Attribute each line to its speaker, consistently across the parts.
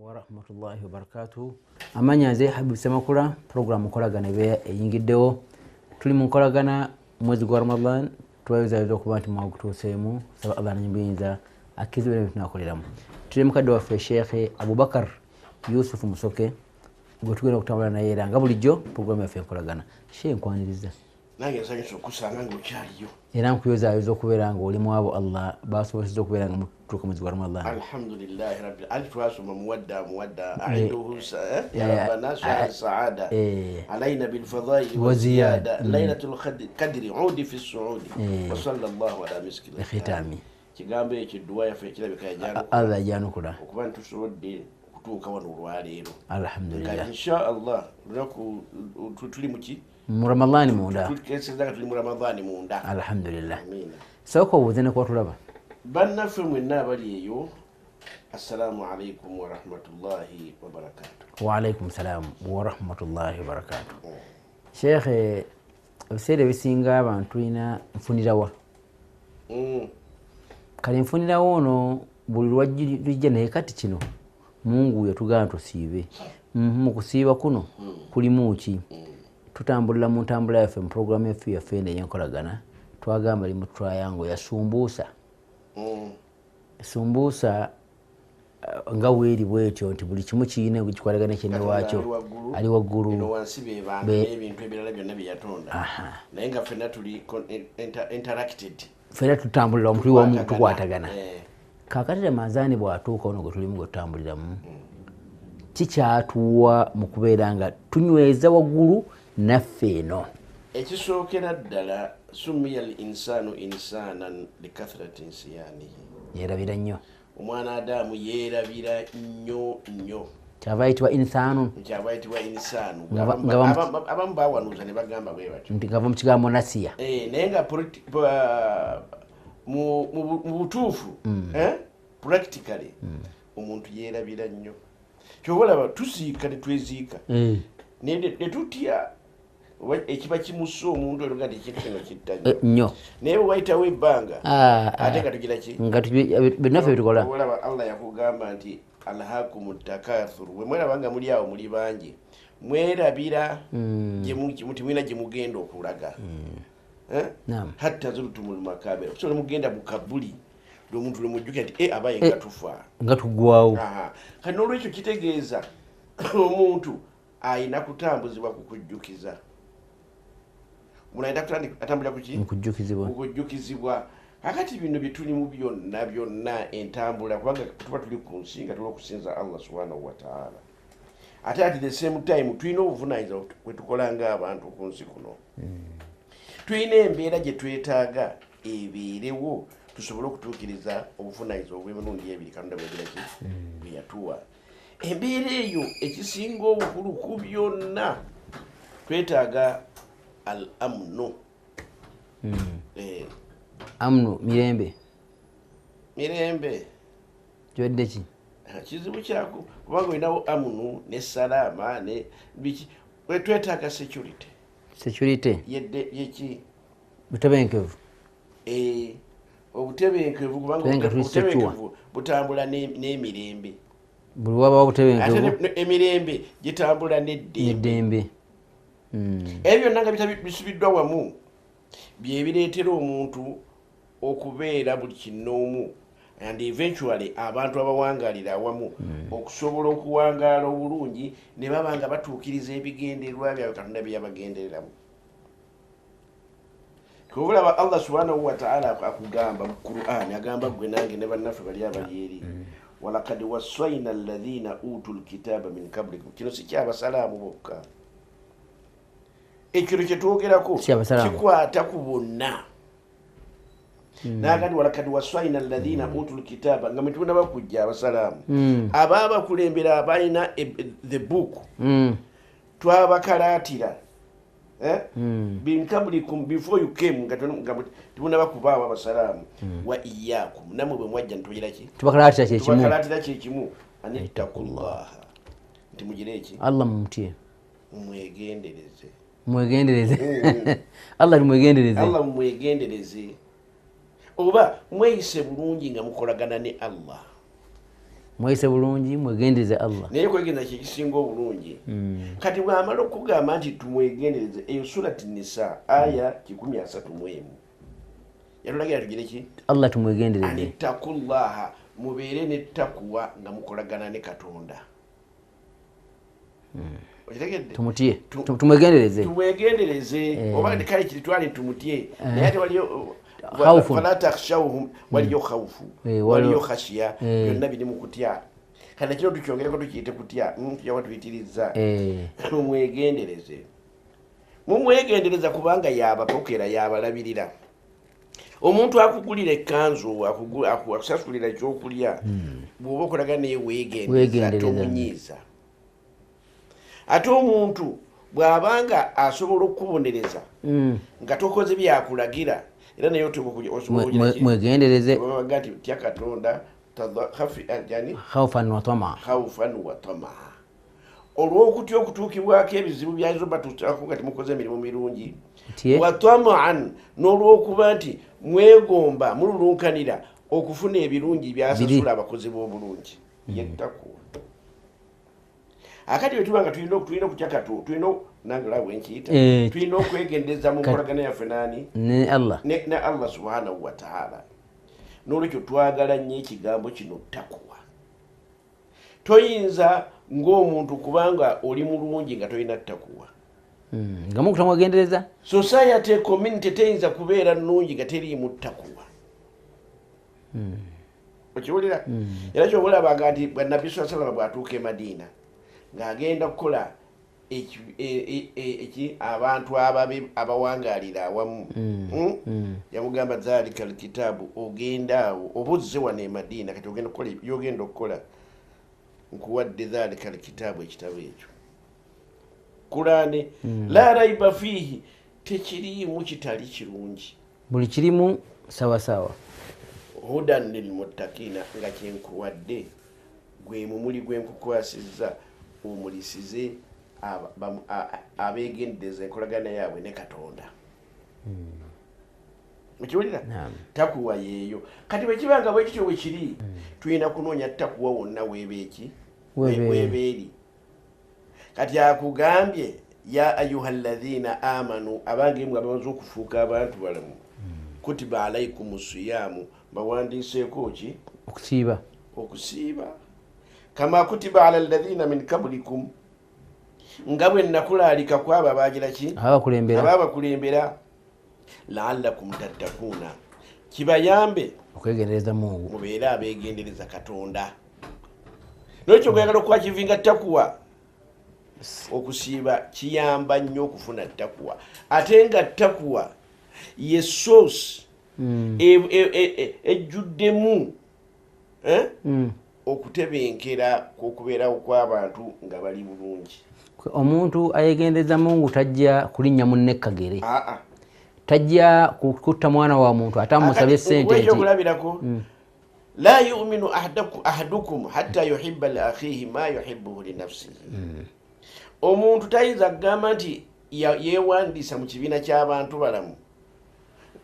Speaker 1: warahmatullahi wabarakatuh. Amanya nze Habib Semakula, program nkolagana ebe eyingiddewo. Tuli mu nkolagana mwezi gwa Ramadan, twayozaliza okuba nti mwagutuuseemu, saba Allah n'enyinza akizibwe n'ebintu tunakoleramu. Tuli mukadde waffe Sheikh Abubakar Yusuf Musoke, gwe tugenda okutambula naye era nga bulijjo program yaffe enkolagana. Sheikh nkwaniriza.
Speaker 2: Nange nsanyusa okusanga ng'okyaliyo.
Speaker 1: Era nkuyozaayoza okubeera ng'olimu abo Allah baasobozesa okubeera nga mutuuka mwezi gwa Ramadan.
Speaker 2: Alhamdulillahi rabbil alamin. Twasoma muwadda aiduhu ya rabbana saada alaina bil fadaili wa ziyada lailatul qadri udi fi suudi wa sallallahu ala miskil
Speaker 1: khitami.
Speaker 2: Kigambo ekyo duwa yaffe ekirabika yajana
Speaker 1: Allah yajanukula
Speaker 2: okuba ntusobodde okutuuka wano olwaleero.
Speaker 1: Alhamdulillah.
Speaker 2: Insha Allah lunaku tuli muki
Speaker 1: mu Ramadhani munda.
Speaker 2: Tuli mu Ramadhani munda.
Speaker 1: Alhamdulillah.
Speaker 2: Amina.
Speaker 1: Soko wuzene kwa tulaba.
Speaker 2: Bannaffe mwenna abali eyo, assalamu alaikum wa rahmatullahi wa barakatuh.
Speaker 1: Wa alaikum salam wa rahmatullahi wa barakatuh. Sheikh, ebiseera bisinga abantu ina nfunirawa. Kale nfunirawo ono buli lwajja naye kati kino Mungu yatugamba tusiibe. Mu kusiiba kuno kulimu ki? Tutambulira mu ntambula yaffe mu programu yaffe ey'enkolagana twagamba limu triangle ya sumbusa. Sumbusa nga weeri bwetyo nti buli kimu kiyina ekikwatagana kyenne waakyo ali waggulu.
Speaker 2: Eno wansi be bantu n'ebintu ebirala byonna bye yatonda. Naye nga ffenna tuli interacted.
Speaker 1: Ffenna tutambulira omutuli wamu tukwatagana. Kaakati Ramazaani bw'atuuka ono gwe tulimu gwe tutambuliramu, kikyatuwa mu kubeera nga tunyweza waggulu naffe eno.
Speaker 2: Ekisookera ddala summiya al insanu insanan likathrati insiyanihi.
Speaker 1: Yeerabira nnyo.
Speaker 2: Omwana Adamu yeerabira nnyo.
Speaker 1: Kyava ayitibwa insanu.
Speaker 2: Kyava ayitibwa insanu. Abamu bawanuuza ne bagamba bwe batyo.
Speaker 1: Nti gava mu kigambo nasiya.
Speaker 2: Naye nga mu butuufu practically omuntu yeerabira nnyo. Kyova olaba tusiika ne tweziika. Ne tutya ekiba kimusse omuntu olwo nga ekintu kino kitta
Speaker 1: nnyo.
Speaker 2: Naye bwe wayitawo ebbanga ate nga tugira ki?
Speaker 1: Nga bennaffe bitukola.
Speaker 2: Olaba Allah yakugamba nti alhaakumu takathur. Bwe mweraba nga muli awo muli bangi mwerabira muti mwina gye mugenda okulaga. Hatta zurtumul makabira. Kusobola mugenda mu kabuli omuntu lwe mujjukira nti abaye nga tufa.
Speaker 1: Nga tuggwawo.
Speaker 2: Kati n'olwekyo kitegeeza omuntu ayina kutambuzibwa ku kujjukiza. Umuntu ayina atambulira ku ki?
Speaker 1: Mu kujjukizibwa.
Speaker 2: Mu kujjukizibwa. Kakati bino bye tulimu byonna entambula kubanga tuba tuli ku nsi nga tuli okusinza Allah subhanahu wa ta'ala. Ate at the same time tulina obuvunaanyizibwa bwe tukola ng'abantu ku nsi kuno. Tulina embeera gye twetaaga ebeerewo tusobole okutuukiriza obuvunaanyizibwa obw'emirundi ebiri Katonda bwe yatuwa. Embeera eyo ekisinga obukulu ku byonna twetaaga al amnu.
Speaker 1: Amnu mirembe.
Speaker 2: Mirembe.
Speaker 1: Kiwadde ki?
Speaker 2: Kizibu kyako kubanga olinawo amnu ne salama ne biki. Twetaaga security.
Speaker 1: Security.
Speaker 2: Yeki?
Speaker 1: Butebenkevu.
Speaker 2: Obutebenkevu kubanga obutebenkevu butambula n'emirembe.
Speaker 1: Buli waba butebenkevu.
Speaker 2: Ate emirembe gitambula n'eddembe. Ebyo nanga bisubiddwa wamu bye bireetera omuntu okubeera buli kinoomu and eventually abantu abawangalira awamu okusobola okuwangaala obulungi ne baba nga batuukiriza ebigendererwa byabwe Katonda bye yabagendereramu. Kubulaba Allah subhanahu wa ta'ala akugamba mu Qur'an agamba gwe nange ne bannaffe bali abali eri. Walaqad wassayna alladhina utul kitaba min qablikum. Kino si kyabasalaamu bokka. Ekiro kye twogerako kikwata ku bonna. Nagandi walaqad wassayna alladhina utul kitaba nga mutuna bakujja abasalaamu. Ababakulembera abalina the book. Twabakalaatira. Min qablikum before you came nga tubuna bakubaawo abasalaamu wa iyyakum namwe bwe mwajja ntubira ki?
Speaker 1: Tubakalaatira kye kimu.
Speaker 2: Tubakalaatira kye kimu. Anittaqullaha. Nti mugire ki?
Speaker 1: Allah mumutye.
Speaker 2: Mwegendereze.
Speaker 1: Allah mwegendereze.
Speaker 2: Allah mwegendereze. Oba mweyise bulungi nga mukolagana ne Allah.
Speaker 1: mwese bulungi mwegendereze Allah
Speaker 2: naye kwegendereza kyekisinga obulungi kati bw'amala okugamba nti tumwegendereze eyo surati nisa aya 131 yatulagira tugire ki
Speaker 1: Allah tumwegendereze
Speaker 2: anittakullaha mubeere n'ettakuwa nga mukolagana ne Katonda
Speaker 1: tumutye tumwegendereze
Speaker 2: oba kale kiritwale tumutye naye ate waliyo fala takhshawhum waliyo khawfu waliyo khashiya byonna biri mu kutya kana kino tukyongereko tukiyite kutya tujawa tuyitiriza mumwegendereza kubanga yabapokera yabalabirira omuntu akugulira ekkanzu akusasulira ekyokulya bw'oba okolagana naye weegendereza tomunyiiza ate omuntu bw'abanga asobola okukubonereza nga tokoze byakulagira era naye
Speaker 1: mwegendereze
Speaker 2: gati tya Katonda
Speaker 1: khawfan wa tamaa
Speaker 2: olw'okutya okutuukibwako ebizibu byazo batuusaako nga temukoze emirimu mirungi wa tamaan n'olw'okuba nti mwegomba mululunkanira okufuna ebirungi byasasula abakozi b'obulungi yettakuwa akati bwe tuba nga tulina okutya Katonda tulina nangalawo enkiyita tulina okwegendereza mu nkolagana yaffe nani
Speaker 1: ne Allah
Speaker 2: subhanahu wa ta'ala n'olwekyo twagala nnyo ekigambo kino takuwa toyinza ng'omuntu kubanga oli mulungi nga tolina takuwa
Speaker 1: nga mukutamwegendereza
Speaker 2: society community teyinza kubeera nnungi nga teriimu takuwa okiwulira era kyobulabanga nti bwannabbi saa salama bw'atuuka e Madiina ng'agenda kukola abantu abawangaalira awamu yamugamba dhalika alkitaabu ogenda awo obuzze wano e Madiina kati ogenda kukola byogenda okukola nkuwadde dhalika alkitaabu ekitabo ekyo Kurani la raiba fihi tekiriimu kitali kirungi
Speaker 1: buli kirimu sawasawa
Speaker 2: hudan lilmuttaqina nga kyenkuwadde gwe mumuli gwenkukwasizza omulisize abeegendereza enkolagana yaabwe ne Katonda mukiwulira takuwa yeeyo kati bwe kibanga bwe kityo bwe kiri tulina kunoonya takuwa wonna weebeeki weebeeri kati akugambye ya ayuha alladhina amanu abange mwe abamaze okufuuka abantu balamu kutiba alaikum siyamu bawandiiseeko ki okusiiba kama kutiba ala alladhina min qablikum nga bwe nakulaalika kwabo abagira ki ababakulembera la'allakum tattakuuna kibayambe
Speaker 1: okwegendereza Mungu
Speaker 2: mubeere abeegendereza Katonda n'ekyo kwagala okuba kivinga takuwa okusiiba kiyamba nnyo okufuna takuwa ate nga takuwa ye source ejjuddemu okutebenkera kw'okubeerawo kw'abantu nga bali bulungi
Speaker 1: omuntu ayegendereza Mungu tajja kulinnya munne kagere tajja kukutta mwana wa muntu atamusabye ssente
Speaker 2: ekyo kulabirako la yu'minu ahadukum hatta yuhibba li akhihi ma yuhibbu li nafsihi omuntu tayinza kugamba nti yeewandiisa mu kibiina ky'abantu balamu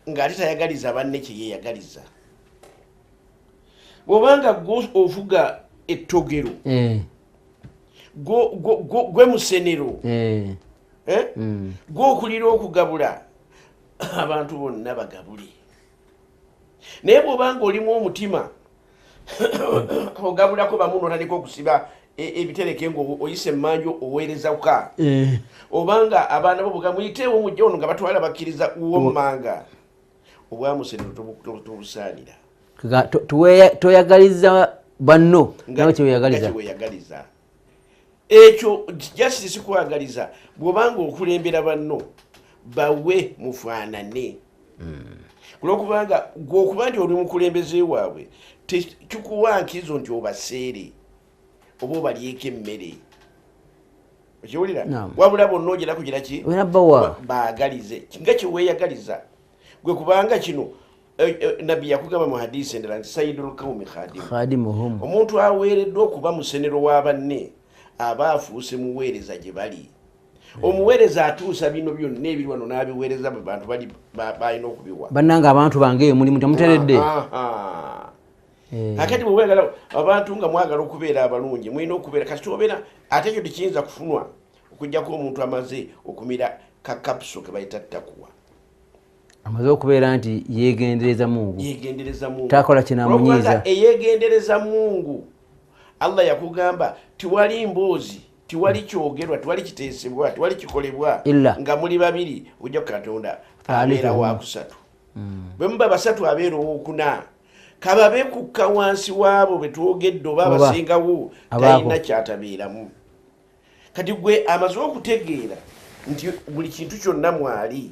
Speaker 2: ng'ate tayagaliza banne kye yeeyagaliza bw'obanga gwe ovuga ettogero gwe musenero gwe okulira okugabula abantu bonna bagabule naye bw'obanga olimu omutima ogabulako bamu n'otandika okusiba ebitereke ng'oyise emmanju oweerezauka obanga abaana bo bugamuyiteewo mujja ono nga batwala bakkiriza uwommanga obwamusenero tobusaanira
Speaker 1: toyagaliza banno nawe kyeweyagaliza
Speaker 2: ekyo jasiti sikwagaliza bw'obanga okulembera banno bawe mufaanane kulwokubanga gweokuba nti oli mukulembeze waabwe tekikuwa nkizo nti obaseere oba obalyeko emmere okiwulira wabula bonna ogera kugira ki baagalize nga kyeweeyagaliza gwe kubanga kino nabbi yakugamba mu hadisi endala nti sayidul qawmi khadimuhum omuntu aweereddwa okuba musenero wa banne aba afuuse muweereza gye bali omuweereza atuusa bino byonna ebiri wano n'abiweereza bantu bali balina okubiwa
Speaker 1: bannanga abantu bange eyo mulimu temuteredde
Speaker 2: akati bwegala abantu nga mwagala okubeera abalungi mulina okubeera kasita obeera ate ekyo tekiyinza kufunwa okujjako omuntu amaze okumira kakapuso ke bayita takuwa
Speaker 1: amaze okubeera nti yegendereza Mungu takola kinamunyiiza
Speaker 2: eyegendereza Mungu. Allah yakugamba tiwali mboozi tiwali kyogerwa tiwali kiteesebwa tiwali kikolebwa nga muli babiri ojja Katonda abeera wakusatu bwe muba basatu abeera owokuna kababe kukka wansi waabo betwogedde oba abasingawo talina kyatabeeramu. Kati gwe amaze okutegeera nti buli kintu kyonna mwali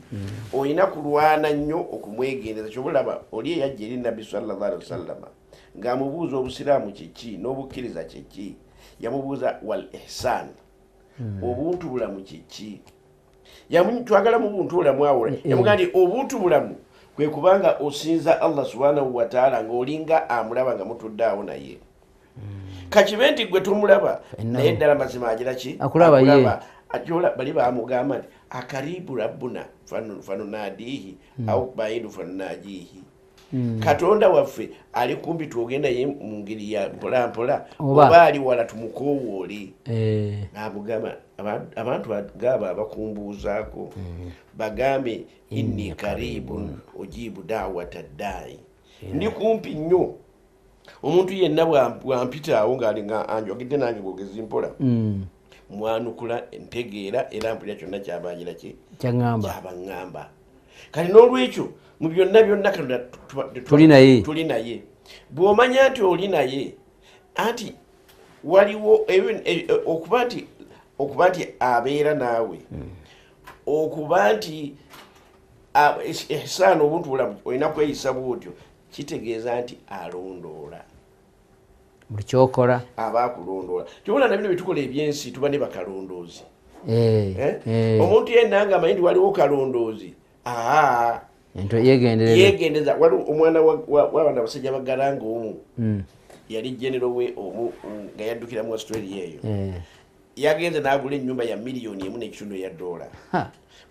Speaker 2: olina kulwana nnyo okumwegendeza. Kyobulaba oli eyajja eri Nabbi sallallahu alaihi wasallam ng'amubuuza obusiraamu kyeki n'obukkiriza kyeki yamubuuza wal ihsan obuntu bulamu kyeki twagala mu buntu bulamu awula yamugamba nti obuntu bulamu kwe kubanga osinza Allah subhanahu wa ta'ala ng'olinga amulaba nga mutudde naye kakibe nti gwe tumulaba naye ddala mazima agira ki
Speaker 1: akulaba
Speaker 2: ajola bali bamugamba nti akaribu rabbuna fanunadihi au baidu fanunajihi Katonda waffe ali kumbi twogenda ye mu ngeri ya mpolampola oba ali wala tumukowooli n'abugamba abantu agaba abakumbuuzaako bagambe inni karibun ojibu dawata ddaayi ndi kumpi nnyo omuntu yenna bwampitaawo ng'ali nga anjogedde nange bwogezi mpola mwanukula entegeera era mpulira kyonna kyabanjira kyabaŋŋamba. Kati n'olwekyo mu byonna byonna Katonda tuli naye bw'omanya nti oli naye anti waliwo okuba nti abeera naawe okuba nti ihsaani obuntu bulamu olina kweyisa bwotyo kitegeeza nti alondoola
Speaker 1: buli kyokola
Speaker 2: aba akulondoola. Kyobula na bino bitukola ebyensi tuba ne bakalondoozi omuntu yenna nga amanyi nti waliwo kalondoozi yegendereza. Waliwo omwana w'abaana basajja bagalanga omu yali genero we omu nga yaddukira mu Australia eyo yagenze n'agula ennyumba ya $1,1.5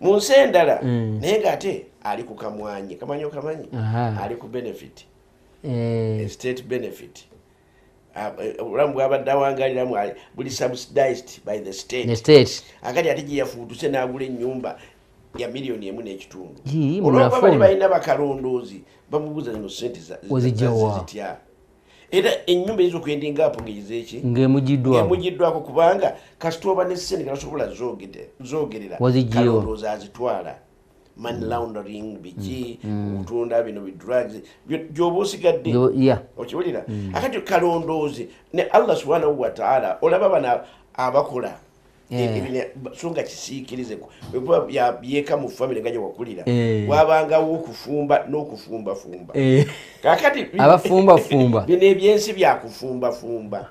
Speaker 2: mu nsi endala naye ng'ate ali ku kamwanyi kamanyi ali ku benefit state benefit obulamu bwabadde awangaliramu buli subsidized by the state akati ate gye yafuutuse n'agula ennyumba ya $1.5 olwokuba bali balina bakalondoozi bamubuuza zino sente zitya era ennyumba eyinza okwendinga apo ng'eyizeeki ng'emugiddwako kubanga kasita oba ne ssente gasobola zoogerera kalondoozi azitwala money laundering biki okutunda bino drugs gy'oba osigadde okiwulira akati kalondoozi ne Allah subhanahu wa ta'ala olaba bana abakola songa kisiikirizeko bwekuba yabyeka mu famire nga gye wakulira wabangawo okufumba n'okufumbafumba kakati
Speaker 1: abafumbafumba
Speaker 2: bino ebyensi byakufumbafumba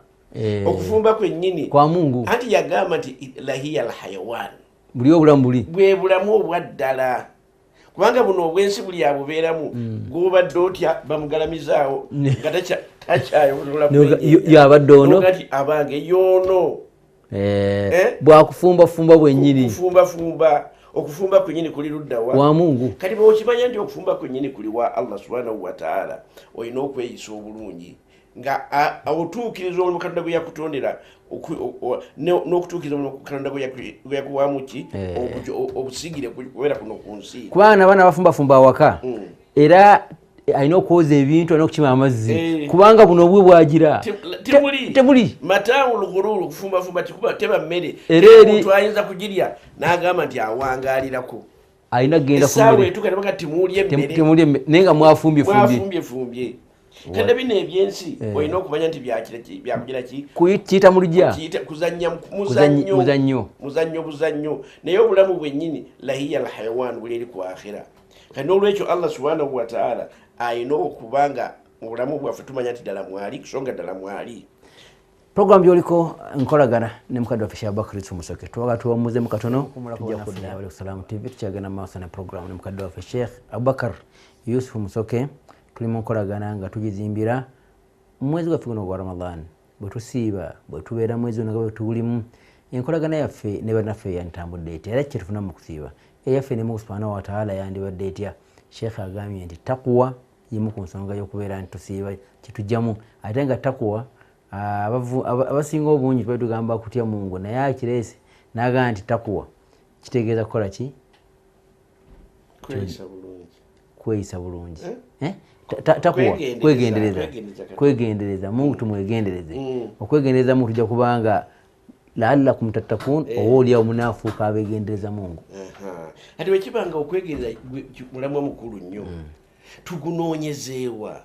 Speaker 2: okufumba kwennyini
Speaker 1: kwa Mungu
Speaker 2: anti yagamba nti lahiya alhayawan
Speaker 1: buli obulamu
Speaker 2: bwe bulamu obwaddala kubanga buno obwensi buli abubeeramu gw'obadde otya bamugalamizaawo nga takyayolola
Speaker 1: yabadde ono
Speaker 2: kati abange yoono
Speaker 1: bwakufumbafumba bwennyini
Speaker 2: okufumba kwennyini kuli ludda
Speaker 1: wa Mungu.
Speaker 2: Kati bw'okimanya nti okufumba kwennyini kuli wa Allah subhanahu wa ta'ala olina okweyisa obulungi nga otuukiriza omulimu Katonda gwe yakutondera n'okutuukiriza omulimu Katonda gwe yakuwaamu ki obusigire kubeera kuno ku nsi
Speaker 1: kubanga abaana bafumbafumba awaka era alina okwoza ebintu alina okukima amazzi kubanga buno obwe bwagira tebuli
Speaker 2: mataawu lughululu okufumbafumba tikuba teba mmere omuntu ayinza kugirya n'agamba nti awangaalirako
Speaker 1: alina kugenda
Speaker 2: essaawa etuuka nebaga timuulya
Speaker 1: emmere naye nga
Speaker 2: mwafumbyefumbye kandi bino ebyensi olina okumanya nti byakugira ki
Speaker 1: kiyita mu lugya
Speaker 2: muzannyo naye obulamu bwennyini lahiya alhayawan buli eri ku akhira. Kandi n'olwekyo Allah subhanahu wa ta'ala ayina okubanga mu bulamu bwaffe tumanya nti ddala mwali kusonga ddala mwali.
Speaker 1: Program byoliko nkolagana ne mukadde waffe Sheikh Abubakar Musoke tuwaga tuwamuze mu katono Salaam TV tukyagenda maaso ne program ne mukadde waffe Sheikh Abubakar Yusuf Musoke tuli mu nkolagana nga tugizimbira mwezi gwaffe guno gwa Ramadan bwe tusiiba bwe tubeera mwezi nga bwe tulimu enkolagana yaffe ne bannaffe yantambudde etya era kye tufuna mu kusiiba eyaffe ne Mungu subhanahu wa ta'ala yandibadde etya. Sheikh agambye nti taqwa yimu ku nsonga y'okubeera nti tusiiba kitujjamu ate nga takuwa abasinga obungi tuba tugamba kutya Mungu naye akireese n'agamba nti takuwa kitegeeza kukola ki kweyisa bulungi takuwa kwegendereza Mungu tumwegendereze okwegendereza Mungu tujja kubanga la'allakum tattakun oba oliawo munaafuuka abeegendereza Mungu
Speaker 2: ati wekibanga okwegendereza mulamwa mukulu nnyo tugunoonyezeewa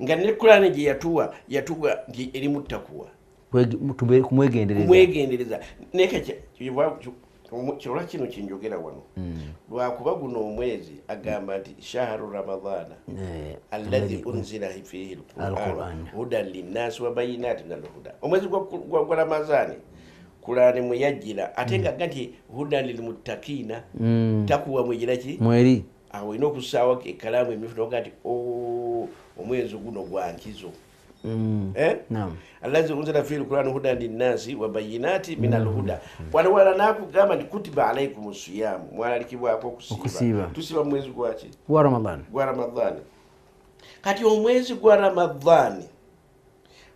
Speaker 2: nga ne Kurani gye yatuwa nti erimu takuwa kumwegendereza naye kirolwa kino kinjogera wano lwakuba guno omwezi agamba nti shahru ramadana alladhi unzila fihi alquran hudan linnasi wa bayinatin min alhuda omwezi gwa Ramadhani Kurani mweyajjira ate nga nti hudan lilmuttaqina takuwa mwegira ki
Speaker 1: mweri
Speaker 2: awo ino okusaawa ekalamu emifuto nga nti omwezi guno gwa nkizo
Speaker 1: naam
Speaker 2: alladhi unzila fihi alquran hudan linnasi wa bayinati min alhuda wala nakugamba nti kutiba alaykum siyam mwalalikibwako okusiiba tusiba mwezi gwaki
Speaker 1: gwa
Speaker 2: Ramadhani kati omwezi gwa Ramadhani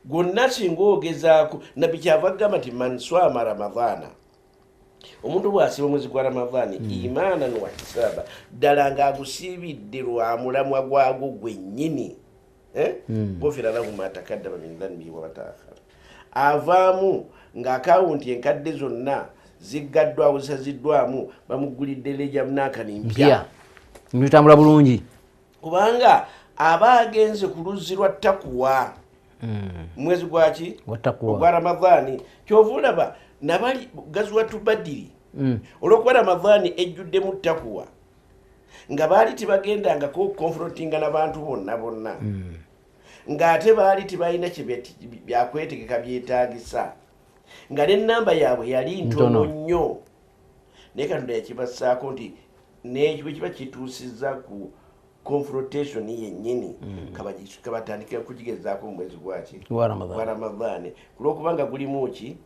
Speaker 2: gwonna singa ogezaako nabbi kyava gamba nti man swama Ramadhana omuntu bw'asiba omwezi gwa Ramadhani imanan wa hisaba ddala ng'agusiibidde lwa mulamwa gwagwo gwennyini gufira lahu ma takaddama min dhanbihi wa mataakhara avaamu ng'akawunti enkadde zonna ziggaddwawo zisaziddwamu bamugulidde leja munakani mpya
Speaker 1: bitambula bulungi
Speaker 2: kubanga aba agenze ku luzzi lwa takuwa mwezi gwaki ogwa Ramadhani kyova olaba nabali gazwatu Badiri olwokuba Ramadhani ejjuddemu takuwa nga baali tibagendangako confrontinga n'abantu bonna ng'ate baali tibalina byakwetegeka byetaagisa nga n'ennamba yaabwe yali ntono nnyo naye Katonda yakibassaako nti n'ekyo kiba kituusizza ku confrontation yennyini kabatandikira kugigezaako mu mwezi gwaki gwa Ramadhani kulwokubanga gulimu ki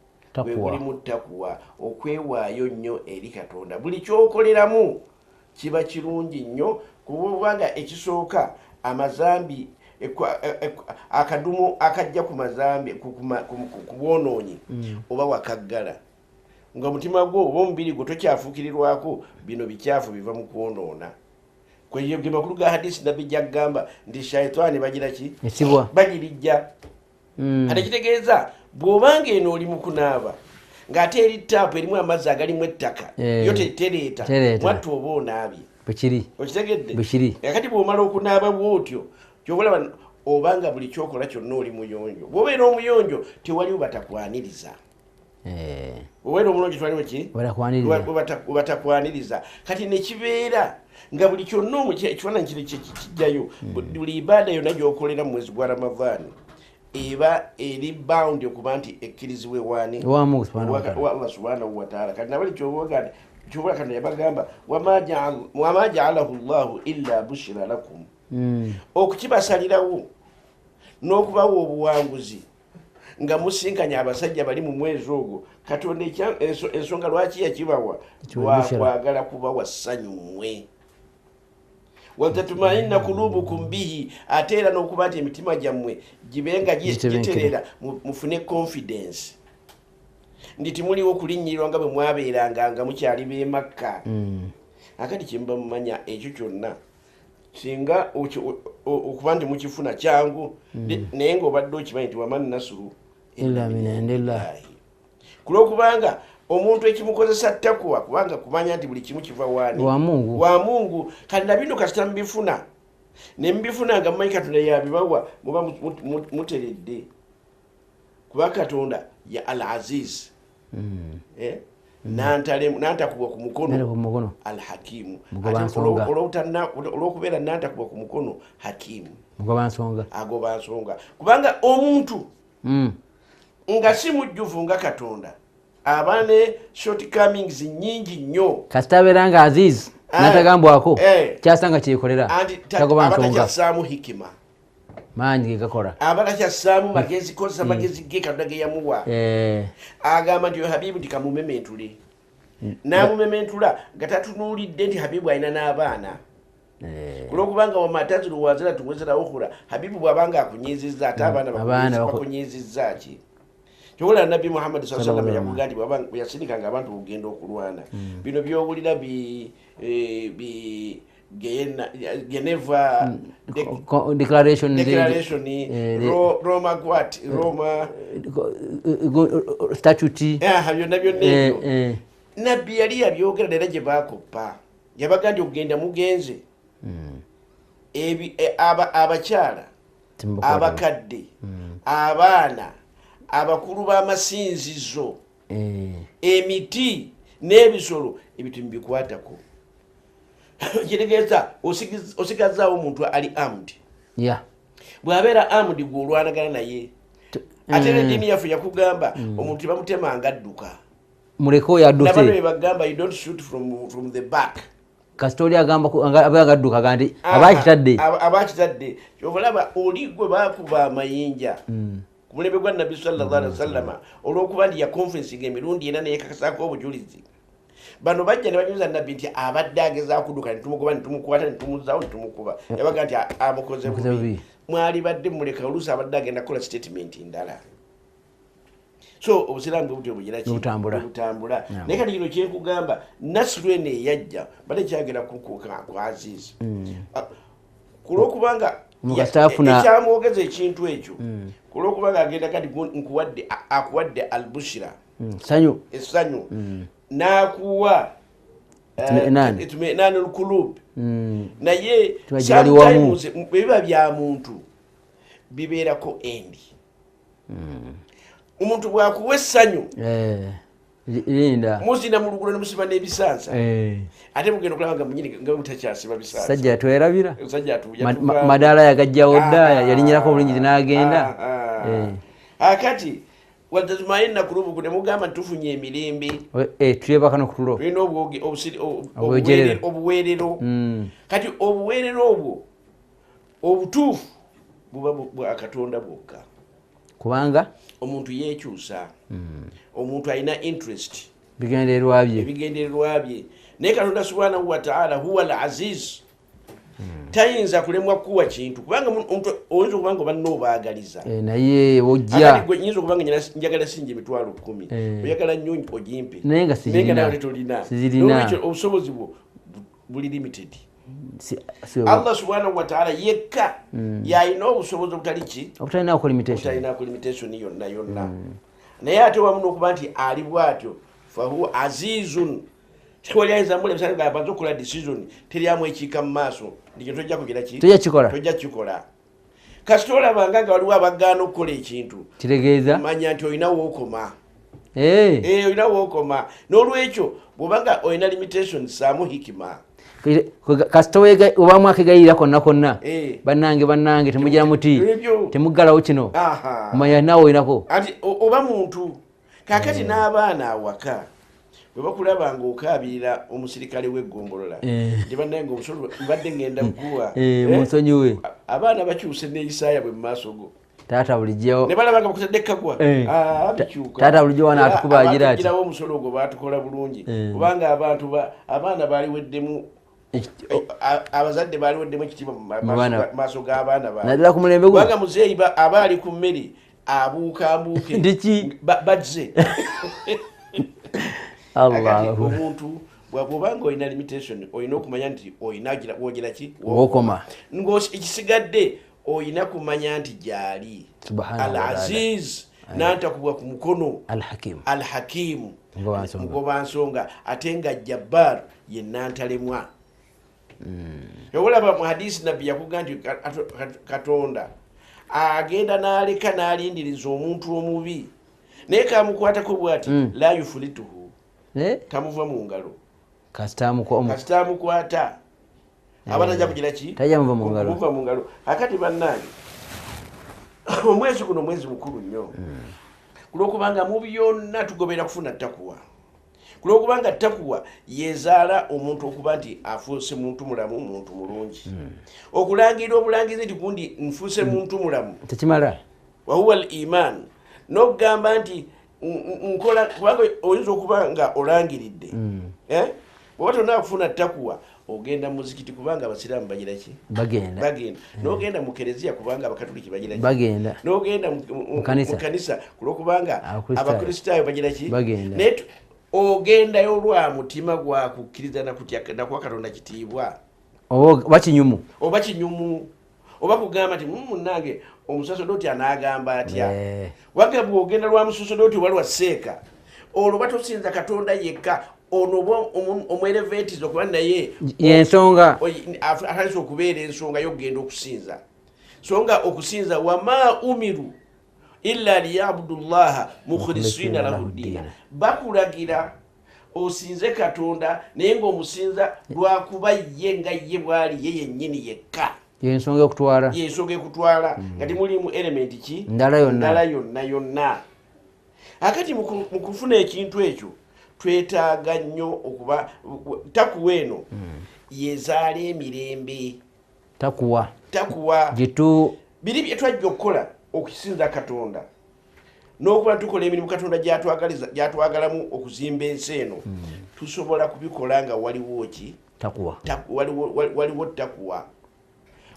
Speaker 2: gulimu takuwa okwewaayo nnyo eri Katonda buli kyokoleramu kiba kirungi nnyo kubanga ekisooka amazambi akadumu akajja ku mazambi ku bwonoonyi oba wakaggala nga omutima gwo oba omubiri gwo tokyafuukirirwako bino bikyafu biva mu kwonoona kwe makulu ga hadisi nabbi gyagamba nti shaitani bagira ki bagirijja ate kitegeeza bw'obanga eno oli mu kunaaba ng'ate eri taapu erimu amazzi agalimu ettaka yo tereeta mwattu oba onaabye okitegedde akati bw'omala okunaaba bw'otyo kyobalaba obanga buli kyokola kyonna oli muyonjo bw'obeera omuyonjo tewaliwo batakwaniriza obeera omulongi twaliwo ki batakwaniriza kati nekibeera nga buli kyonna ekifaananyi kiri kijjayo buli ibaada yonna gy'okolera mu mwezi gwa Ramadhani eba eri bound okuba nti ekkirizibwe waani wa Allah subhanahu wa ta'ala kati nabali kyobogandi kyobula Katonda yabagamba wama ja'alahu Allahu illa bushra lakum okukibasalirawo n'okubawa obuwanguzi nga musinkanya abasajja bali mu mwezi ogwo Katonda ensonga lwaki yakibawa lwakwagala kubawa ssanyu mmwe watatumainna kulubukum bihi ate era n'okuba nti emitima gyammwe gibenga giterera mufune confidence ndi timuliwo okulinnyirirwa nga bwe mwabeeranga nga mukyali b'e Makka akati kyemba mumanya ekyo kyonna singa okuba nti mukifuna kyangu naye ng'obadde okimanyi nti waman nasuru illa min indillahi kulwokubanga omuntu ekimukozesa takuwa kubanga kumanya nti buli kimu kiva waani wa Mungu kati nabino kasita mbifuna ne mbifuna nga mumanyi Katonda yabibawa muba muteredde kuba Katonda ya al-Aziz nantakubwa ku mukono al-Hakimu olwokubeera nantakubwa ku mukono Hakimu agoba nsonga kubanga omuntu nga si mujjuvu nga Katonda abane shortcomings nyingi nnyo
Speaker 1: kasita abeera nga Aziz natagambwako kyasanga kyekolera tagoba nsonga
Speaker 2: kyasaamu hikima
Speaker 1: maanyi gegakola
Speaker 2: abala kyasaamu magezi kozesa magezi ge Katonda ge yamuwa agamba nti Habibu tikamumementule n'amumementula nga tatunuulidde nti Habibu alina n'abaana kulokubanga wamataziru wazira tumwezera ukhura habibu bwabanga akunyizizza ate abaana bakunyizizza ki kyobola nabbi Muhammad sallallahu alaihi wasallam yakugandi bwabanga yasinikanga abantu kugenda okulwana bino byowulira bi Geneva
Speaker 1: declaration
Speaker 2: Roma
Speaker 1: statute
Speaker 2: byonna nabbi yali yabyogera era gye bakoppa yabagandi okugenda mugenze abakyala abakadde abaana abakulu b'amasinzizo emiti n'ebisolo ebintu bikwatako kitegeeza osigazaawo omuntu ali armed bw'abeera armed gw'olwanagana naye ate n'eddiini yaffe yakugamba omuntu bamutemanga adduka
Speaker 1: muleke oyo adduse
Speaker 2: nabano bagamba you don't shoot from the back
Speaker 1: kasitoli agamba agadduka gandi
Speaker 2: abakitadde kyobalaba oli gwe bakuba amayinja ku mulembe gwa nabbi sallallahu alaihi wasallam olw'okuba ndi ya conferencing emirundi ena neyekakasaako obujulizi bano bajja ne banyuza nabbi nti abadde agezaa kudduka netumukuba netumukwata netumuzaawo netumukuba yabaga nti amukoze bubi mwali badde muleka oluusi abadde agenda kukola statement ndala so obusiraamu bwe butyo butambula naye kati kino kyekugamba nasiru eno eyajja bade kyagenda ku Aziz kulwokubanga ekyamwogeza ekintu ekyo kulwokubanga agenda kati akuwadde albushira essanyu n'akuwa itminanul kulub naye sometimes biba bya muntu bibeerako endi omuntu bwakuwa essanyu muzina mu luguudo ne musiba n'ebisansa ate mugenda okulaba nga munyini nga mutakyasiba bisansa
Speaker 1: sajja atwerabira madaala yagajjawo dda yalinyirako obulungi n'agenda
Speaker 2: akati watazumaina kulubuku ne mugamba tufunye emirembe
Speaker 1: tuyebaka no kutulo
Speaker 2: tulina obuweerero kati obuweerero obwo obutuufu buba bwa Katonda bwokka
Speaker 1: kubanga
Speaker 2: omuntu yeekyusa omuntu alina interest
Speaker 1: bigendererwa
Speaker 2: bye naye Katonda subhanahu wa ta'ala huwa al-aziz tayinza kulemwa kuwa kintu kubanga omuntu oyinza okubanga obanna obaagaliza
Speaker 1: naye wojja
Speaker 2: nyinza okubanga njagala sinje emitwalo 10 oyagala nnyo ogimpe
Speaker 1: naye nga
Speaker 2: sizirina obusobozi bwo buli limited Allah subhanahu wa ta'ala yekka yalina obusobozi
Speaker 1: obutalinaako
Speaker 2: limitation yonna naye ate wamu n'okuba nti ali bw'atyo fahuwa azizun kiwali ayinza mule bisanga yabanza okukola decision teryamu ekiika mu maaso ndikyo tojja kugira ki tojja kikola kasita olabanga nga waliwo abagaana okukola ekintu
Speaker 1: kitegeeza
Speaker 2: manya nti olinawo okoma olinawo okoma n'olwekyo bw'obanga olina limitation saamu hikima
Speaker 1: kasita oba mwakegayirira konna bannange temugira muti temuggalawo kino manya naawe olinako
Speaker 2: ati oba muntu kakati n'abaana awaka bwe bakulaba ng'okaabirira omusirikale w'eggombolola nti bannaye ng'omusolo mbadde ngenda kukuwa
Speaker 1: munsonyiwe
Speaker 2: abaana bakyuse n'eyisaaya bwe mu maaso go
Speaker 1: taata bulijjo
Speaker 2: ne balaba nga bakutadde kagwa bikyuka
Speaker 1: taata bulijjo wana atukubagira ati
Speaker 2: girawo omusolo ogwo baatukola bulungi kubanga abaana baaliweddemu abazadde baaliweddemu ekitiibwa mu maaso g'abaana
Speaker 1: naddala ku mulembe
Speaker 2: kubanga muzeeyi aba ali ku mmere abuukambuuke
Speaker 1: ndiki
Speaker 2: bazze omuntu bw'obanga olina limitation olina okumanya nti olina wogera ki
Speaker 1: wokoma
Speaker 2: ekisigadde olina kumanya nti gyali al-aziz n'antakubwa ku mukono al-hakimu mugoba nsonga ate nga jabbar ye nantalemwa olaba mu hadisi nabbi yakuga nti Katonda agenda n'aleka n'alindiriza omuntu omubi naye kamukwatako bw'ati la yufulituhu tamuva mu ngalo
Speaker 1: kasita
Speaker 2: amukwata aba tajja kugira ki
Speaker 1: tajamuva mu
Speaker 2: ngalo akati bannange omwezi guno mwezi mukulu nnyo kulwokubanga mu byonna tugobera kufuna takuwa kulwokubanga takuwa yezaala omuntu okuba nti afuuse muntu mulamu muntu mulungi okulangira obulangizi nti gundi nfuuse muntu mulamu
Speaker 1: tekimala
Speaker 2: wahuwa al iman n'okugamba nti nkola kubanga oyinza okuba nga olangiridde bw'oba tonna kufuna takuwa ogenda muzikiti kubanga abasiraamu bagira ki
Speaker 1: bagenda
Speaker 2: n'ogenda mu kereziya kubanga abakatoliki bagira ki
Speaker 1: bagenda
Speaker 2: n'ogenda mu kanisa kulwokubanga abakristaayo bagira ki naye ogendayo lwa mutima gwa kukkiriza nakuwa Katonda kitiibwa
Speaker 1: oba kinyumu
Speaker 2: oba kugamba nti munnange omusasodoti anaagamba atya wagga bw'ogenda lwa musasodoti oba lwa seeka olwo batosinza Katonda yekka ono omwelevetiza okuba naye
Speaker 1: yensonga
Speaker 2: atalisa okubeera ensonga y'okugenda okusinza songa okusinza wama umiru illa liyabudu llaha mukhlisina lahu ddiina bakulagira osinze Katonda naye ng'omusinza lwakuba ye nga ye bwali ye yennyini yekka
Speaker 1: yensonga
Speaker 2: ekutwala nga timulimu elementi ki
Speaker 1: ndala
Speaker 2: yonna akati mu kufuna ekintu ekyo twetaaga nnyo okuba takuwa eno yezaala emirembe takuwa biri bye twajja okukola okusinza Katonda n'okuba tukola emirimu Katonda gyatwagalamu okuzimba ensi eno tusobola kubikola nga waliwo ki waliwo takuwa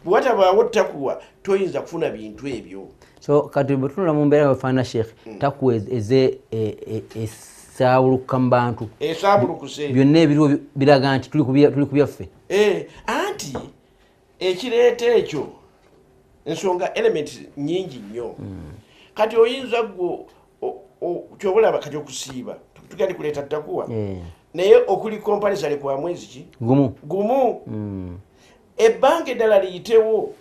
Speaker 2: bwe watabaawo takuwa toyinza kufuna bintu ebyo
Speaker 1: so kati bwe tunula mu mbeera wefaana Sheikh takuwa eze esaabuluka mu bantu
Speaker 2: esaabulukuse
Speaker 1: byonna ebiriwo biraga nti tuli ku byaffe
Speaker 2: anti ekireeta ekyo ensonga element nyingi nnyo kati oyinza gwo kyobulaba kati okusiiba tugenda kuleeta takuwa naye okuli kompanisale kwa mwezi ki gumu ebbanga eddala liyitewo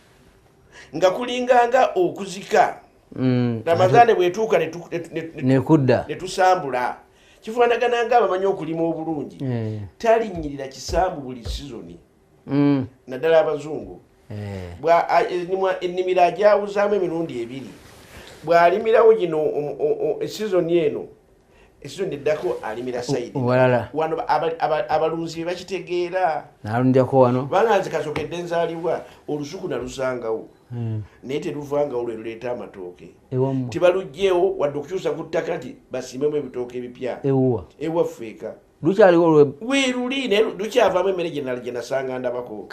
Speaker 2: nga kulinganga okuzika Ramadhaani bwetuuka netusambula kifaanagana nga abamanyi okulima obulungi talinnyirira kisambu buli sizoni naddala abazungu ennimiro ajawuzaamu emirundi ebiri bw'alimirawo gino esizoni eno esizoni eddako alimira sayidi wano abalunzi be bakitegeera
Speaker 1: nalundyako wano
Speaker 2: bananze kasokedde nzaalibwa olusuku nalusangawo naye teruvangawo lwe luleeta amatooke tibalugjeewo wadde okukyusa ku ttaka nti basimbemu ebitooke ebipya ewafeeka
Speaker 1: lukyaliwo
Speaker 2: weeruli naye lukyavaamu emmere gye nasanga ndabako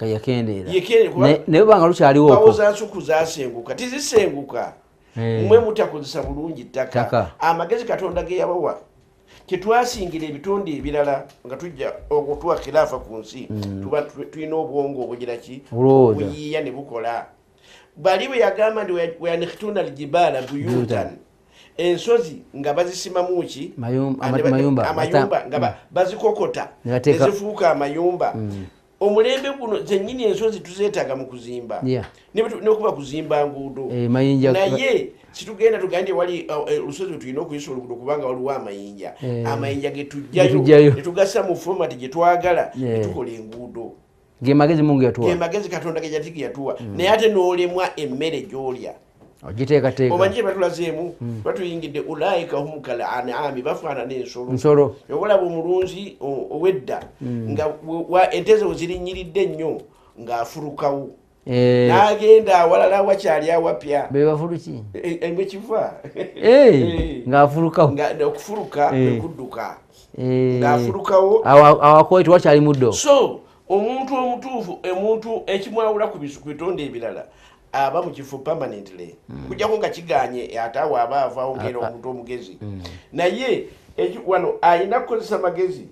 Speaker 1: naye banga lukyaliwo
Speaker 2: bawoza nsuku zasenguka tizisenguka mwe mutakozesa bulungi ttaka amagezi Katonda ge yabawa kyetwasingira ebitonde ebirala nga tujja okutuwa khilaafa ku nsi tuba tulina obwongo obugira ki obuyiiya ne bukola bali bwe yagamba nti weyanikhtuna aljibaala buyutan ensozi nga bazisimamu ki amayumba nga bazikokota nezifuuka amayumba omulembe guno zennyini ensozi tuzeetaaga mu kuzimba nekuba kuzimba nguudo naye situgenda tugambye wali olusozi tulina okuyisa oluguudo kubanga waliwo amayinja amayinja getujjayo netugasa mu fomati gyetwagala netukola enguudo
Speaker 1: gemagezi Mungu yatuwa
Speaker 2: gemagezi Katonda ge yatuwa naye ate n'olemwa emmere gy'olya
Speaker 1: ogiteekateeka
Speaker 2: omanyi batulazeemu batuyingidde ulaika hum kal an'ami bafaanana ensolo olaba omulunzi ow'edda nga ente ze zirinnyiridde nnyo ng'afulukawo n'agenda awalala wakyali awapya
Speaker 1: bebafuluki
Speaker 2: mwe kiva
Speaker 1: ng'afulukawo
Speaker 2: okufuluka ekudduka ng'afulukawo
Speaker 1: awakoye tewakyali muddo
Speaker 2: so omuntu omutuufu omuntu ekimwawula ku bitonde ebirala aba mu kifo permanently kujjako nga kiganye ate awo aba avaawo ng'era omuntu omugezi naye wano alina kukozesa magezi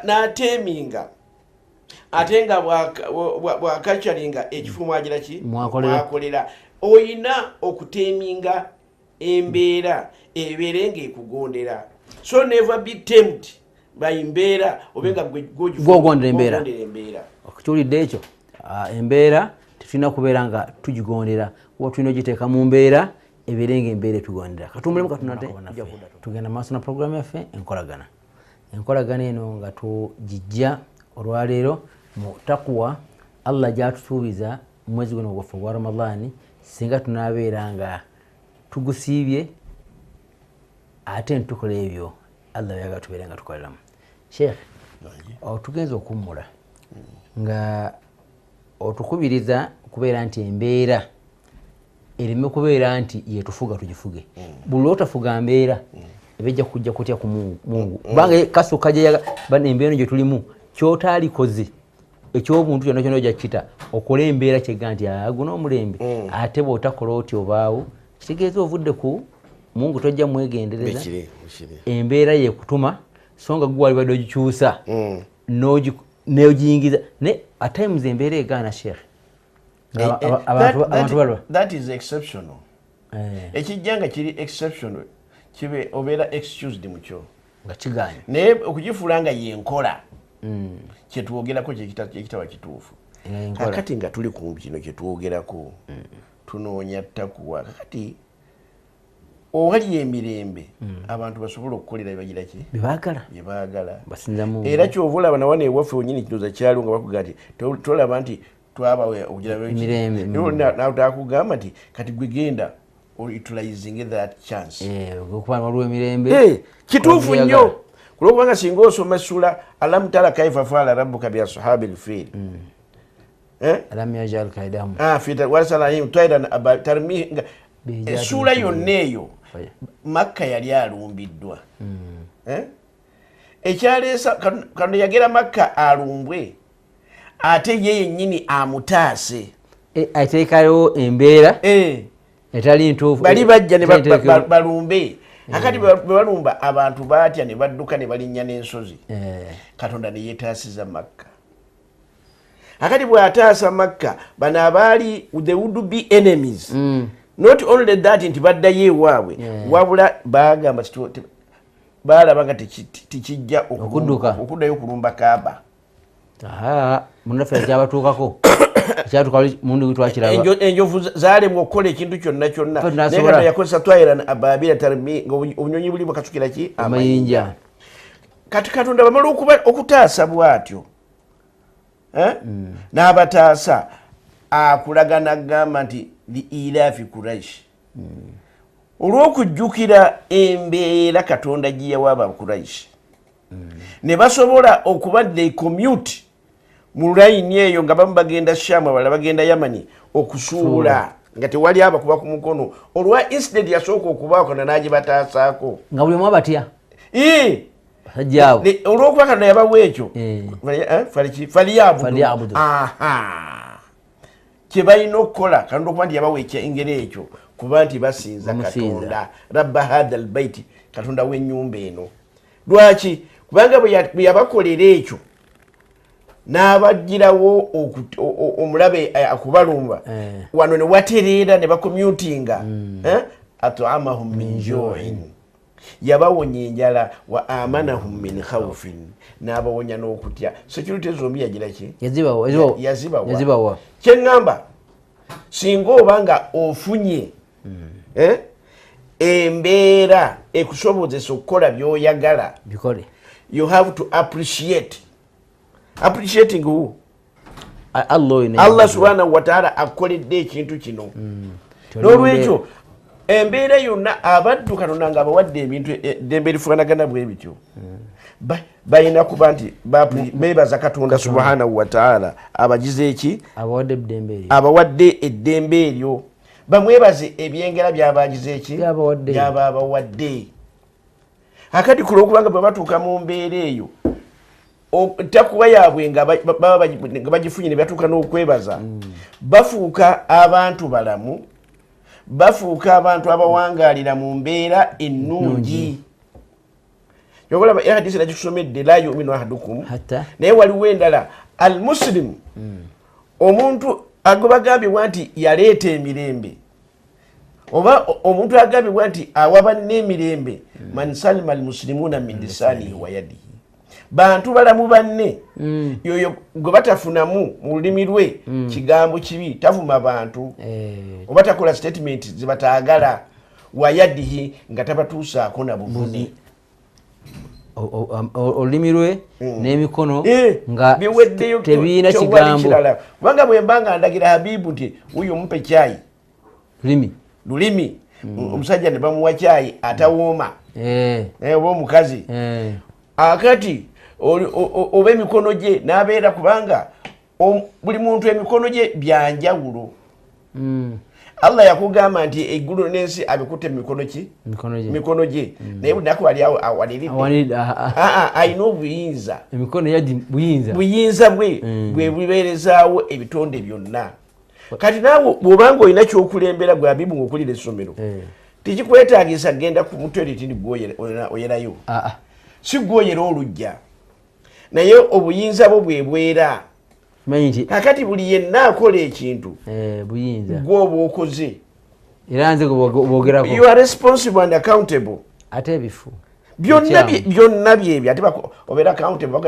Speaker 2: n'ateeminga ate nga bwakacalinga ekifo mwagira ki mwakolera oyina okuteeminga embeera ebeere ng'ekugondera so never be tempted by mbeera obenga
Speaker 1: gwogondera embeera okukiwulidde ekyo embeera tetulina kubeera nga tugigondera oba tulina ogiteeka mu mbeera ebeere nga embeera etugondera katumbulemu katunate tugenda maaso na programu yaffe enkolagana eno nga tugijja olwaleero mu takuwa Allah gyatusuubiza mu mwezi guno gwaffe ogwa Ramadhaani singa tunaabeera nga tugusiibye ate netukola ebyo Allah yaga tubeere nga tukoleramu Sheikh tugenza okummula nga otukubiriza kubeera nti embeera ereme kubeera nti yetufuga tugifuge buli otafuga mbeera ebejja kujja kutya ku Mungu kubanga kasuka gye embeera gye tulimu kyotali kozi ekyobuntu kyonna kyonna ojja kita okola embeera kyegga nti guno omulembe ate bw'otakola oti obaawo kitegeeza ovudde ku Mungu tojja mwegendereza embeera yekutuma so nga gwe wali badde ogikyusa n'ogiyingiza ne at times embeera egaana sheekh abantu balwa.
Speaker 2: That is exceptional. Ekijja nga kiri exceptional kibe obeera excused mukyo
Speaker 1: nga kiganye
Speaker 2: naye okugifuula nga yenkola kyetwogerako kyekitaba kituufu. Kakati nga tuli ku kino kyetwogerako tunoonya ttakuwa kakati owali emirembe abantu basobola okukolera ebagira ki byebaagala era kyova olaba nawana ewaffe wenyini kinoza kyalo nga bakuga nti tolaba nti twabawe okugirakugamba nti kati gwe genda utilizing that chance
Speaker 1: waliwo emirembe
Speaker 2: kituufu nnyo kulwokubanga singa osoma essula alam tara kaifa faala rabbuka biashabi lfil
Speaker 1: alam yajal kaidahum
Speaker 2: warsalahim tairan tarmihi essula yonna eyo Makka yali alumbiddwa ekyaleesa Katonda yagera Makka alumbwe ate ye yennyini amutaase
Speaker 1: ateekayo embeera etali ntuufu
Speaker 2: bali bajja ne balumbe akati balumba abantu baatya ne badduka ne balinnya n'ensozi Katonda ne yeetaasiza Makka akati bw'ataasa Makka bano abaali they would be enemies not only that nti baddayo ewaabwe wabula bagamba balaba nga tikijja okuddayo okulumba Kaaba
Speaker 1: munaffe ekyabatuukako ekyatuuka mundi gwitwakiraba
Speaker 2: enjovu zalemwa okukola ekintu kyonna kyonna naye Katonda yakozesa twayiran abaabira tarmi nga obunyonyi buli bwakasukira ki
Speaker 1: amayinja
Speaker 2: kati Katonda bamala okutaasa bw'atyo n'abataasa akulagana agamba nti liilaafi Quraish olw'okujjukira embeera Katonda gye yawa Abakuraishi ne basobola okuba they commute mu layini eyo nga bamu bagenda Sham abalala bagenda Yamani okusuula nga tewali abakuba ku mukono olwa incident yasooka okubaako n'agibatasaako nga
Speaker 1: buli omu abatya
Speaker 2: olw'okuba Katonda yabawa ekyo falyabudu kye balina okukola Katonda okuba nti yabawa engero ekyo kuba nti basinza Katonda rabba hadha albaiti Katonda w'ennyumba eno lwaki kubanga bwe yabakolera ekyo n'abagirawo omulabe akubalumba wano ne watereera ne bakomyutinga at'amahum min ju'in yabawonya enjala wa amanahum min khawfin n'abawonya n'okutya security zombi yagira ki yazibawa kyeŋŋamba singa obanga ofunye embeera ekusobozesa okukola by'oyagala
Speaker 1: bikole
Speaker 2: you have to appreciating who
Speaker 1: Allah
Speaker 2: subhanahu wa ta'ala akoledde ekintu kino n'olwekyo embeera yonna abaddu Katonda nga abawadde ebintu eddembe erifaanagana bwe bityo balina kuba nti beebaza Katonda subhanahu wa ta'ala abagize eki abawadde eddembe eryo bamwebaze ebyengera byabagize eki byaba abawadde akati kulwokubanga bwe batuuka mu mbeera eyo takuba yaabwe nga bagifunye ne batuuka n'okwebaza bafuuka abantu balamu bafuuka abantu abawangaalira mu mbeera ennungi yobolaba hadisi nagikusomedde la yuminu ahadukum naye waliwo endala al muslim omuntu agobagambibwa nti yaleeta emirembe oba omuntu agambibwa nti awaba n'emirembe man salima almuslimuna min lisanihi wa yadihi bantu balamu banne yoyo gwe batafunamu mu lulimi lwe kigambo kibi tavuma bantu oba takola statement zebataagala wa yadihi nga tabatuusaako na buvune
Speaker 1: olulimi lwe n'emikono nga tebiina kigambo
Speaker 2: kubanga bwembanga ndagira Habibu nti wuyo mpe caayi lulimi omusajja ne bamuwa caayi atawooma oba omukazi akati oba emikono gye n'abeera kubanga buli muntu emikono gye byanjawulo Allah yakugamba nti eggulu n'ensi abikutte mikono gye naye bunaku ali awo awaliridde alina obuyinza buyinza bwe bubeerezaawo ebitonde byonna. Kati naawe bw'obanga olina kyokulembera gwe abibu ng'okulira essomero tekikwetaagisa genda ku mutweriti ndi oyerayo si gwoyera olujja naye obuyinza bwo bwebwera. Kakati buli yenna akola ekintu gwoba okoze
Speaker 1: era nze bogerako
Speaker 2: you are responsible and accountable.
Speaker 1: Ate ebifu
Speaker 2: byonna byebyo ate obeera accountable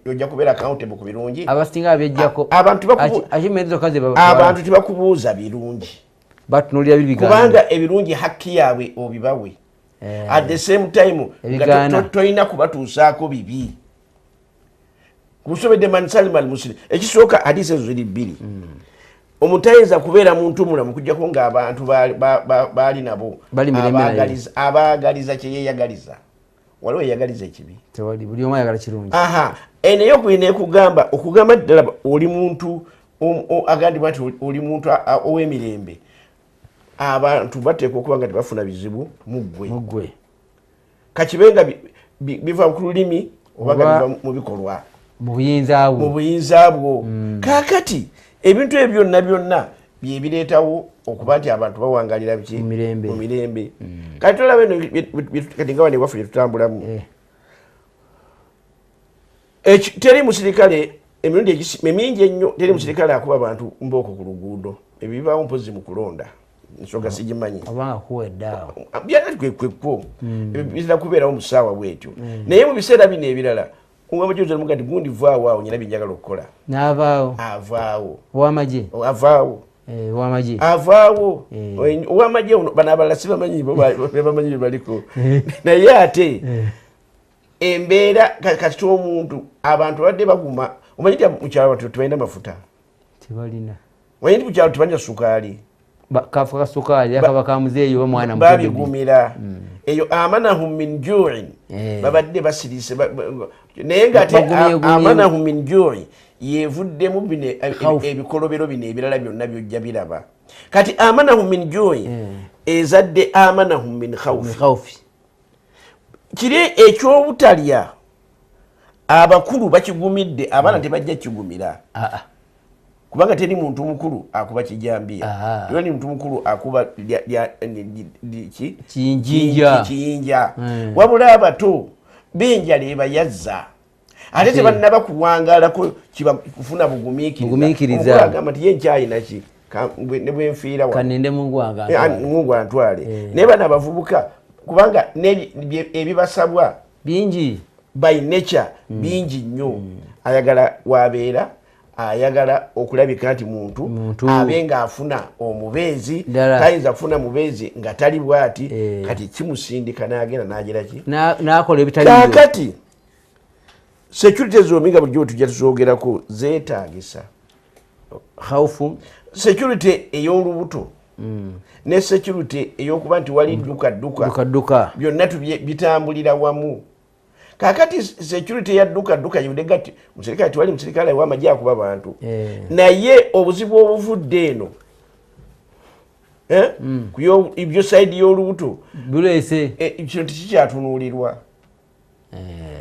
Speaker 2: ojja kubeera accountable ku birungi
Speaker 1: abasinga abyejjako
Speaker 2: abantu tebakubuuza birungi
Speaker 1: batunulira
Speaker 2: kubanga ebirungi hakki yaabwe obibawe at the same time toyina kubatuusaako bibi. Kusobedde man salima al-muslim ekisooka hadisi ezo ziri bbiri. Omutayinza kubeera muntu mulamu kujjako ng'abantu baali nabo abaagaliza kye yeeyagaliza waliwo yeeyagaliza ekibi
Speaker 1: buli omu ayagala kirungi.
Speaker 2: Eneyo kulina ekugamba okugamba ddala oli muntu agambibwa nti oli muntu ow'emirembe abantu bateekwa okuba nga tebafuna bizibu muggwe kakibe nga biva ku lulimi oba nga biva mu bikolwa
Speaker 1: mu buyinza bwo. Kaakati ebintu ebyo byonna byebireetawo okuba nti abantu bawangalira mu mirembe. Kati tolaba eno kati nga wane waffe gyetutambulamu teri musirikale emirundi emingi ennyo teri musirikale akuba abantu mbooko ku luguudo ebyo bibaawo mpozi mu kulonda nsonga sigimanyi byanakwekwo bizira kubeerawo mu ssaawa bwetyo naye mu biseera bino ebirala umujuzo mugati gundi vaawo nyina binjagala okukola avaawo owamaje banabala sibamanyi bamanyi baliko naye ate embeera kati omuntu abantu badde baguma omanyi nti mukyalo tebalina mafuta omanyi nti mukyalo tebalina sukaali kafuka sukaali akaba kamuzeeyo omwana
Speaker 2: babigumira eyo amanahum min ju'in babadde basirise naye nga ate amanahum min ju'in yevuddemu bino ebikolobero bino ebirala byonna byojja biraba kati amanahum min ju'in ezadde amanahum min khawfi kiri ekyobutalya abakulu bakigumidde abaana tebajja kigumira kubanga teri muntu mukulu akuba kijambiya teri muntu mukulu akuba kiyinja wabula abato benjala ebayazza ate tebannaba kuwangalako kibakufuna bugumiikiriza agamba nti ye nkyayina ki ne bwenfiira
Speaker 1: mungu
Speaker 2: antwale naye bana abavubuka kubanga ebibasabwa
Speaker 1: bingi
Speaker 2: by nature bingi nnyo ayagala wabeera ayagala okulabika nti muntu abe ng'afuna omubeezi tayinza kufuna mubeezi nga tali bwati kati kimusindika n'agenda n'agira ki
Speaker 1: n'akola ebitali
Speaker 2: kaakati security zoominga bulijjo tujja tuzoogerako zeetaagisa
Speaker 1: khawfu
Speaker 2: security ey'olubuto ne security ey'okuba nti wali dduka byonna bitambulira wamu. Kakati security ya dduka yudega ati musirikale tiwali musirikale w'amagye akuba abantu naye obuzibu obuvudde eno kuyo ibyo side y'olubuto
Speaker 1: bulese
Speaker 2: kino tikikyatunuulirwa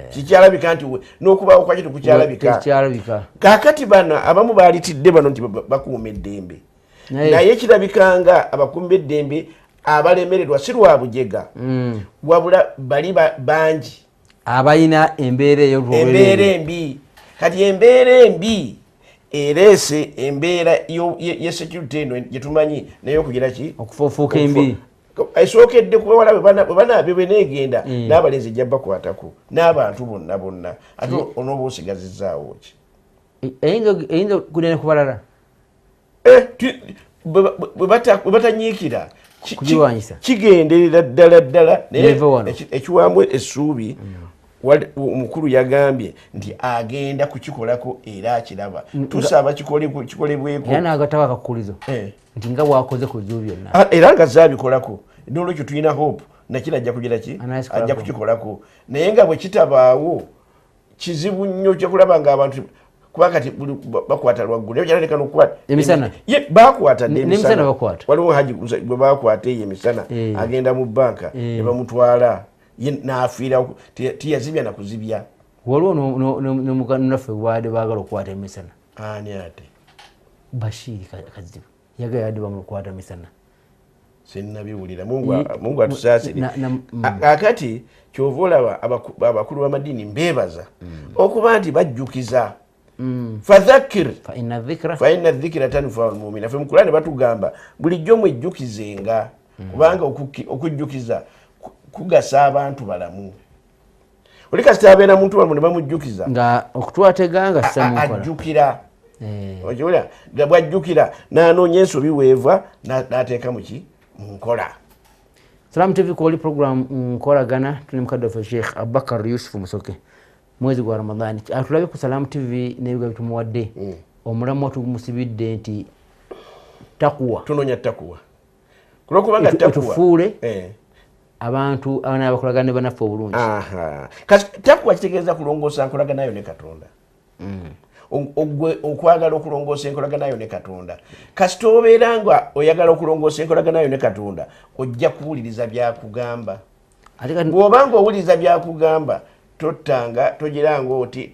Speaker 2: kikyalabika nti n'okubaawo kwakyo tekukyalabika. Kakati bano abamu baalitidde bano nti bakuuma eddembe naye kirabikanga abakuumi b'eddembe abalemererwa si lwa bujega wabula bali bangi
Speaker 1: abayina embeera
Speaker 2: embi kati embeera embi ereese embeera ye security eno gyetumanyi naye okugira ki
Speaker 1: okufuufuuka embi
Speaker 2: esookedde kuba wala bwe beneegenda n'abalenzi ejja bakwatako n'abantu bonna ate onooba osigazizaawo ki
Speaker 1: eyinza kunene ku balala
Speaker 2: bwe batanyiikira
Speaker 1: kugiwanyisa
Speaker 2: kigenderera ddala ekiwaamu essuubi omukulu yagambye nti agenda kukikolako era akiraba tusaba kikolebweko
Speaker 1: era n'agataba akakulizo nti nga bwakoze ku bizibu byonna
Speaker 2: era nga zaabikolako n'olwekyo tulina hope nakira ajja kugira ki ajja kukikolako naye nga bwe kitabaawo kizibu nnyo kyekulaba ng'abantu kuba kati bakwata lwaggulu naye kyaleka nokukwata
Speaker 1: emisana
Speaker 2: bakwata
Speaker 1: nemisana bakwata
Speaker 2: waliwo haji gwe bakwata eyo emisana agenda mu banka ne bamutwala n'afiira tiyazibya nakuzibya
Speaker 1: waliwo nomukanaffe bwade baagala okukwata emisana
Speaker 2: ani ate
Speaker 1: Bashiri Kazibu yagala yadde bamukwata emisana
Speaker 2: sinnabiwulira mungu atusaasire akati kyova olaba abakulu b'amadiini mbeebaza okuba nti bajjukiza fadhakir fa inna dhikra tanfau lmumina fe mukulani batugamba bulijjo mwejjukizenga kubanga okujjukiza kugasa abantu balamu oli kasita abeera muntu balamu ne bamujjukiza
Speaker 1: nga okutwateganga
Speaker 2: ajjukira okiwulira nga bwajjukira n'anoonya ensobi weeva n'ateeka muki munkola.
Speaker 1: Salam TV kwa program nkolagana tuli mukadde waffe Sheikh Abubakar Yusuf Musoke mwezi gwa Ramadhani atulabe ku Salam TV n'ebiga bitumuwadde omulamu tumusibidde nti takuwa
Speaker 2: tunoonya takuwa kulwokubanga takuwa
Speaker 1: tufuule abantu abana abakolagana ne banaffe obulungi
Speaker 2: takuwa kitegeeza kulongoosa nkolaganayo ne Katonda okwagala okulongoosa enkolaganayo ne Katonda kasita obeera nga oyagala okulongoosa enkolaganayo ne Katonda ojja kuwuliriza byakugamba bw'obanga owuliriza byakugamba tottanga togiranga oti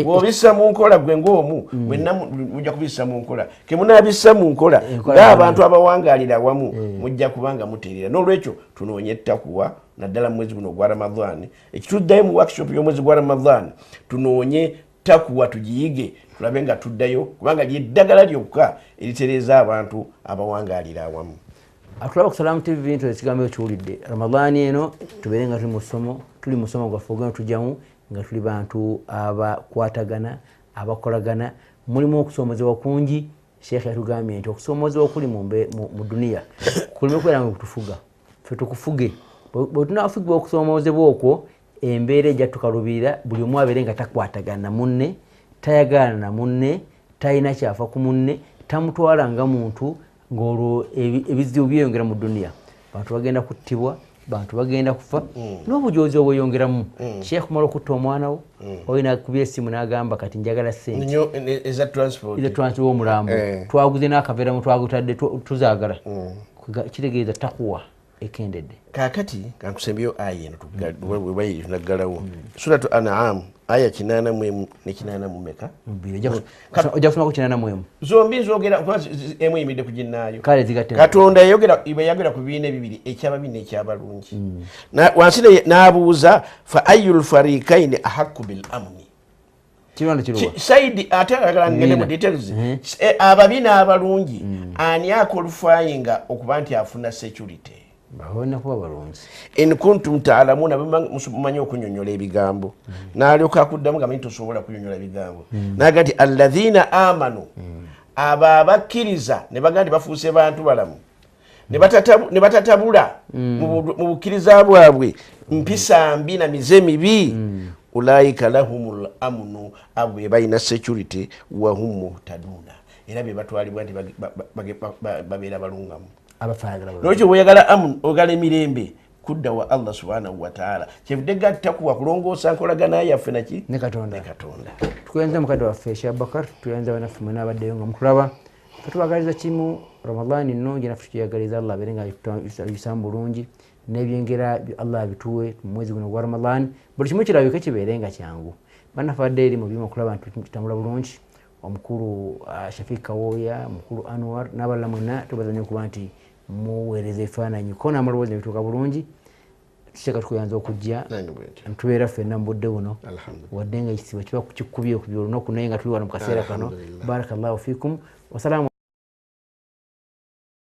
Speaker 2: bw'obissa mu nkola gwe ng'omu wenna mujja kubissa mu nkola kemunaabissa mu nkola ng'abantu abawangaalira awamu mujja kubanga muteerera n'olwekyo tunoonye ettakuwa naddala mu mwezi guno ogwa Ramadhani ekituddayo mu workshop y'omwezi gwa Ramadhani tunoonye takuwa tugiyige tulabe nga tuddayo kubanga lyeddagala lyokka eritereeza abantu abawangaalira awamu.
Speaker 1: Atulaba ku Salam TV nti ekigambo ekiwulidde Ramadhani eno tubeere nga tuli musomo gwaffe ogenda tujjamu nga tuli bantu abakwatagana abakolagana mulimu okusoomozebwa kungi. Sheikh yatugambye nti okusoomozebwa okuli mu duniya kulime kubeera nga kutufuga ffe tukufuge bwe tunaafugibwa okusoomozebwa okwo embeera ejja tukalubirira buli omu abeere nga takwatagana na munne tayagala na munne talina kyafa ku munne tamutwala nga muntu ng'olwo ebizibu byeyongera mu duniya bantu bagenda kuttibwa bantu bagenda kufa n'obujozi obweyongeramu Sheikh kumala okutta omwana wo olina kubya essimu n'agamba kati njagala ssente
Speaker 2: eza transport
Speaker 1: w'omulambo twaguze n'akaveeramu twagutadde tuzaagala kitegeeza takuwa ekendedde
Speaker 2: kakati kankusembyo aya eno webayiri tunaggalawo suratu An'am aya 81 ne 84
Speaker 1: ojja kusomako 84
Speaker 2: zombi nzogera emu eyimidde ku ginnaayo
Speaker 1: kale zigatte
Speaker 2: Katonda yayogera ku bibiina ebibiri ekyababi n'ekyabalungi wansi n'abuuza fa ayyul fariqaini ahakku bil amni saidi ate agala ngende mu details ababi n'abalungi ani akolufayinga okuba nti afuna security
Speaker 1: bahona kuba balungi
Speaker 2: in kuntum ta'lamuna mumanyi okunyonyola ebigambo n'alyoka akuddamu nga manyi tosobola kunyonyola ebigambo n'agati alladhina amanu abakkiriza ne bagandi bafuuse bantu balamu ne batatabula mu bukkiriza bwabwe mpisa mbi na mize mibi ulaika lahumul amnu abo be balina security wa hum muhtaduna era be batwalibwa nti babeera balungamu lwekyo bweyagala amun ogala emirembe kudda wa Allah subhanahu wa ta'ala kyevudde gattakuwa kulongoosa nkolagana yaffe naki
Speaker 1: ne Katonda tukuyanza mukadde waffe Sheikh Abubakar tuyanza banaffe mwena abaddeyo nga mukulaba tutubagaliza kimu Ramadhani nnungi naffe tukiyagaliza Allah abeere nga yusamu bulungi n'ebyengera Allah abituwe mu mwezi guno gwa Ramadhani buli kimu kirabike kibeere nga kyangu banaffe badde eri mu bimu okulaba nti tutambula bulungi omukulu Shafiq Kawoya omukulu Anwar n'abalala mwena tubaza nnyo okuba nti muweereza ebifaananyi ko n'amaloboozi nebituuka bulungi tuteeka tukuyanza okujja ntubeera ffenna mu budde buno wadde nga ekisibo kiba kikubye ku byolunaku naye nga tuli wano mu kaseera kano barakallahu fikum wasalamu